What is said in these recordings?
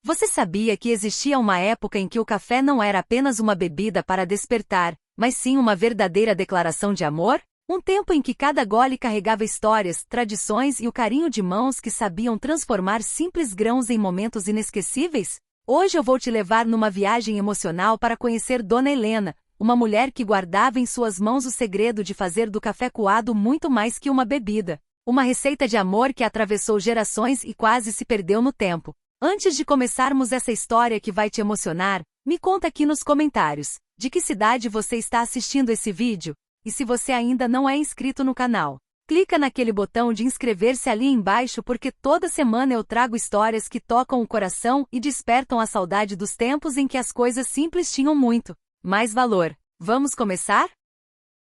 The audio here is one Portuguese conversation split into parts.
Você sabia que existia uma época em que o café não era apenas uma bebida para despertar, mas sim uma verdadeira declaração de amor? Um tempo em que cada gole carregava histórias, tradições e o carinho de mãos que sabiam transformar simples grãos em momentos inesquecíveis? Hoje eu vou te levar numa viagem emocional para conhecer Dona Helena, uma mulher que guardava em suas mãos o segredo de fazer do café coado muito mais que uma bebida. Uma receita de amor que atravessou gerações e quase se perdeu no tempo. Antes de começarmos essa história que vai te emocionar, me conta aqui nos comentários, de que cidade você está assistindo esse vídeo? E se você ainda não é inscrito no canal, clica naquele botão de inscrever-se ali embaixo porque toda semana eu trago histórias que tocam o coração e despertam a saudade dos tempos em que as coisas simples tinham muito mais valor. Vamos começar?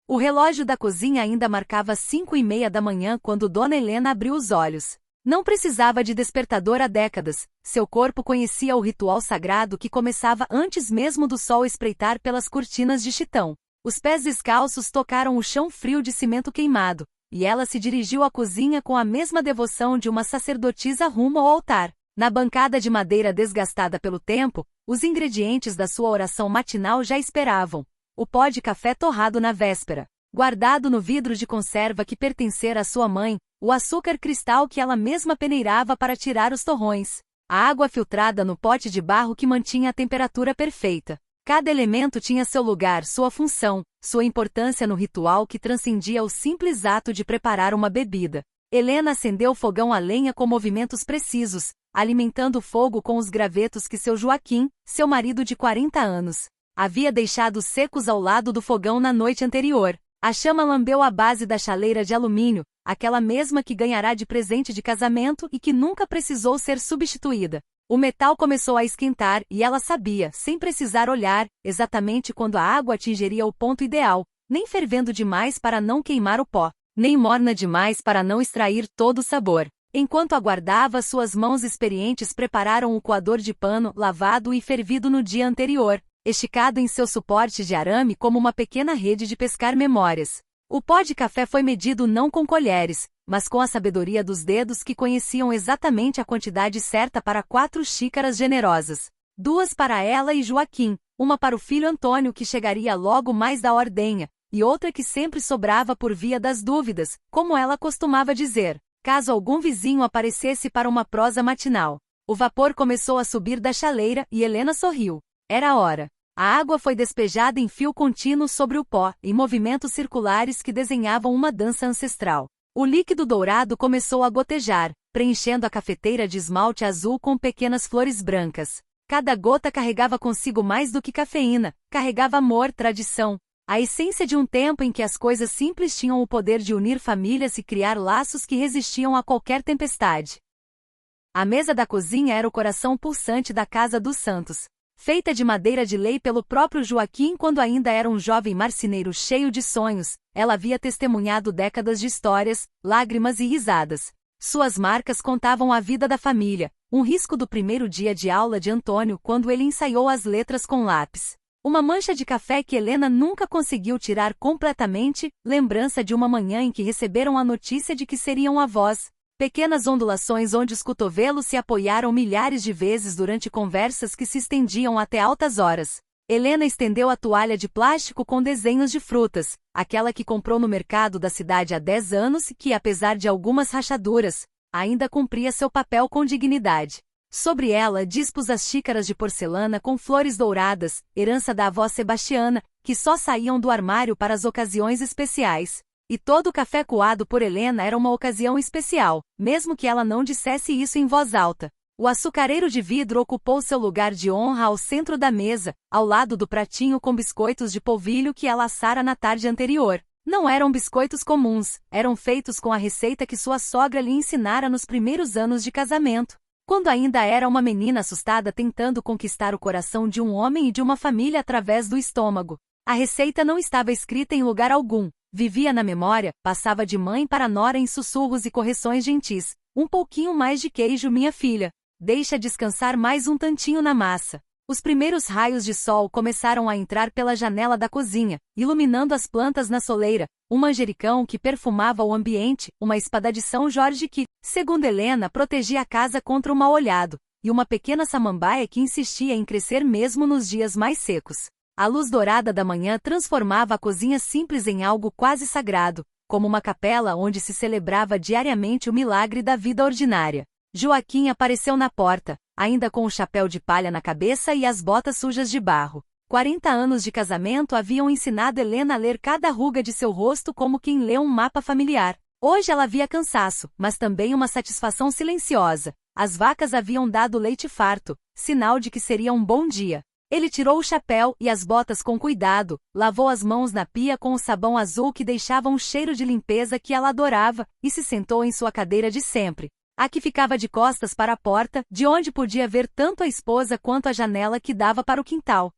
O relógio da cozinha ainda marcava 5:30 da manhã quando Dona Helena abriu os olhos. Não precisava de despertador há décadas, seu corpo conhecia o ritual sagrado que começava antes mesmo do sol espreitar pelas cortinas de chitão. Os pés descalços tocaram o chão frio de cimento queimado, e ela se dirigiu à cozinha com a mesma devoção de uma sacerdotisa rumo ao altar. Na bancada de madeira desgastada pelo tempo, os ingredientes da sua oração matinal já esperavam. O pó de café torrado na véspera, guardado no vidro de conserva que pertencera à sua mãe, o açúcar cristal que ela mesma peneirava para tirar os torrões, a água filtrada no pote de barro que mantinha a temperatura perfeita. Cada elemento tinha seu lugar, sua função, sua importância no ritual que transcendia o simples ato de preparar uma bebida. Helena acendeu o fogão a lenha com movimentos precisos, alimentando o fogo com os gravetos que seu Joaquim, seu marido de 40 anos, havia deixado secos ao lado do fogão na noite anterior. A chama lambeu a base da chaleira de alumínio, aquela mesma que ganhará de presente de casamento e que nunca precisou ser substituída. O metal começou a esquentar e ela sabia, sem precisar olhar, exatamente quando a água atingiria o ponto ideal, nem fervendo demais para não queimar o pó, nem morna demais para não extrair todo o sabor. Enquanto aguardava, suas mãos experientes prepararam o coador de pano lavado e fervido no dia anterior, esticado em seu suporte de arame como uma pequena rede de pescar memórias. O pó de café foi medido não com colheres, mas com a sabedoria dos dedos que conheciam exatamente a quantidade certa para 4 xícaras generosas. 2 para ela e Joaquim, uma para o filho Antônio que chegaria logo mais da ordenha, e outra que sempre sobrava por via das dúvidas, como ela costumava dizer, caso algum vizinho aparecesse para uma prosa matinal. O vapor começou a subir da chaleira e Helena sorriu. Era a hora. A água foi despejada em fio contínuo sobre o pó, em movimentos circulares que desenhavam uma dança ancestral. O líquido dourado começou a gotejar, preenchendo a cafeteira de esmalte azul com pequenas flores brancas. Cada gota carregava consigo mais do que cafeína, carregava amor, tradição, a essência de um tempo em que as coisas simples tinham o poder de unir famílias e criar laços que resistiam a qualquer tempestade. A mesa da cozinha era o coração pulsante da casa dos Santos. Feita de madeira de lei pelo próprio Joaquim quando ainda era um jovem marceneiro cheio de sonhos, ela havia testemunhado décadas de histórias, lágrimas e risadas. Suas marcas contavam a vida da família, um risco do primeiro dia de aula de Antônio quando ele ensaiou as letras com lápis. Uma mancha de café que Helena nunca conseguiu tirar completamente, lembrança de uma manhã em que receberam a notícia de que seriam avós. Pequenas ondulações onde os cotovelos se apoiaram milhares de vezes durante conversas que se estendiam até altas horas. Helena estendeu a toalha de plástico com desenhos de frutas, aquela que comprou no mercado da cidade há 10 anos e que, apesar de algumas rachaduras, ainda cumpria seu papel com dignidade. Sobre ela dispus as xícaras de porcelana com flores douradas, herança da avó Sebastiana, que só saíam do armário para as ocasiões especiais. E todo o café coado por Helena era uma ocasião especial, mesmo que ela não dissesse isso em voz alta. O açucareiro de vidro ocupou seu lugar de honra ao centro da mesa, ao lado do pratinho com biscoitos de polvilho que ela assara na tarde anterior. Não eram biscoitos comuns, eram feitos com a receita que sua sogra lhe ensinara nos primeiros anos de casamento, quando ainda era uma menina assustada tentando conquistar o coração de um homem e de uma família através do estômago. A receita não estava escrita em lugar algum. Vivia na memória, passava de mãe para nora em sussurros e correções gentis. Um pouquinho mais de queijo, minha filha. Deixa descansar mais um tantinho na massa. Os primeiros raios de sol começaram a entrar pela janela da cozinha, iluminando as plantas na soleira, um manjericão que perfumava o ambiente, uma espada de São Jorge que, segundo Helena, protegia a casa contra o mal-olhado, e uma pequena samambaia que insistia em crescer mesmo nos dias mais secos. A luz dourada da manhã transformava a cozinha simples em algo quase sagrado, como uma capela onde se celebrava diariamente o milagre da vida ordinária. Joaquim apareceu na porta, ainda com o chapéu de palha na cabeça e as botas sujas de barro. 40 anos de casamento haviam ensinado Helena a ler cada ruga de seu rosto como quem lê um mapa familiar. Hoje ela via cansaço, mas também uma satisfação silenciosa. As vacas haviam dado leite farto, sinal de que seria um bom dia. Ele tirou o chapéu e as botas com cuidado, lavou as mãos na pia com o sabão azul que deixava um cheiro de limpeza que ela adorava, e se sentou em sua cadeira de sempre. A que ficava de costas para a porta, de onde podia ver tanto a esposa quanto a janela que dava para o quintal.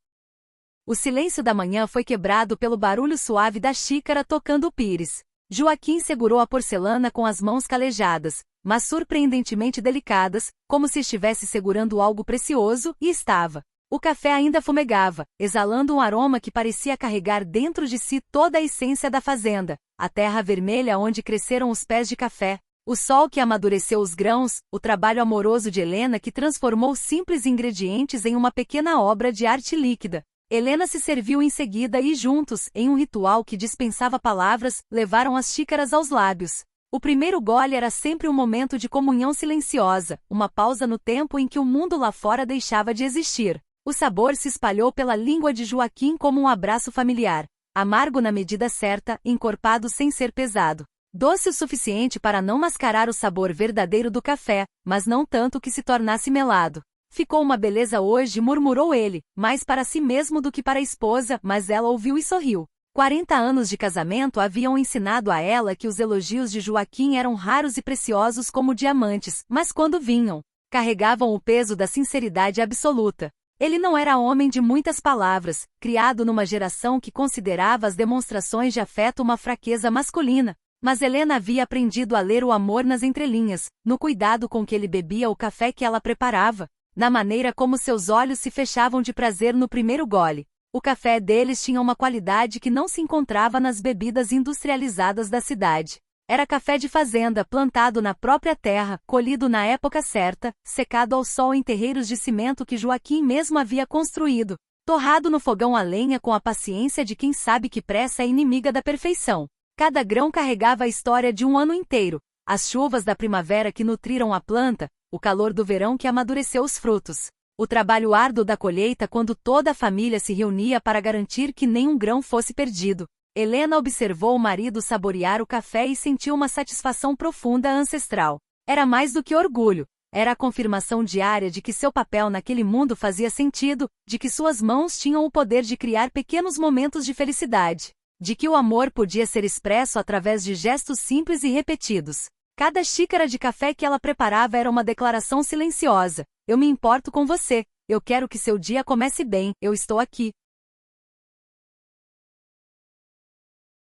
O silêncio da manhã foi quebrado pelo barulho suave da xícara tocando o pires. Joaquim segurou a porcelana com as mãos calejadas, mas surpreendentemente delicadas, como se estivesse segurando algo precioso, e estava. O café ainda fumegava, exalando um aroma que parecia carregar dentro de si toda a essência da fazenda, a terra vermelha onde cresceram os pés de café, o sol que amadureceu os grãos, o trabalho amoroso de Helena que transformou simples ingredientes em uma pequena obra de arte líquida. Helena se serviu em seguida e juntos, em um ritual que dispensava palavras, levaram as xícaras aos lábios. O primeiro gole era sempre um momento de comunhão silenciosa, uma pausa no tempo em que o mundo lá fora deixava de existir. O sabor se espalhou pela língua de Joaquim como um abraço familiar, amargo na medida certa, encorpado sem ser pesado. Doce o suficiente para não mascarar o sabor verdadeiro do café, mas não tanto que se tornasse melado. Ficou uma beleza hoje, murmurou ele, mais para si mesmo do que para a esposa, mas ela ouviu e sorriu. 40 anos de casamento haviam ensinado a ela que os elogios de Joaquim eram raros e preciosos como diamantes, mas quando vinham, carregavam o peso da sinceridade absoluta. Ele não era homem de muitas palavras, criado numa geração que considerava as demonstrações de afeto uma fraqueza masculina, mas Helena havia aprendido a ler o amor nas entrelinhas, no cuidado com que ele bebia o café que ela preparava, na maneira como seus olhos se fechavam de prazer no primeiro gole. O café deles tinha uma qualidade que não se encontrava nas bebidas industrializadas da cidade. Era café de fazenda, plantado na própria terra, colhido na época certa, secado ao sol em terreiros de cimento que Joaquim mesmo havia construído, torrado no fogão a lenha com a paciência de quem sabe que pressa é inimiga da perfeição. Cada grão carregava a história de um ano inteiro, as chuvas da primavera que nutriram a planta, o calor do verão que amadureceu os frutos, o trabalho árduo da colheita quando toda a família se reunia para garantir que nenhum grão fosse perdido. Helena observou o marido saborear o café e sentiu uma satisfação profunda ancestral. Era mais do que orgulho, era a confirmação diária de que seu papel naquele mundo fazia sentido, de que suas mãos tinham o poder de criar pequenos momentos de felicidade, de que o amor podia ser expresso através de gestos simples e repetidos. Cada xícara de café que ela preparava era uma declaração silenciosa. Eu me importo com você, eu quero que seu dia comece bem, eu estou aqui.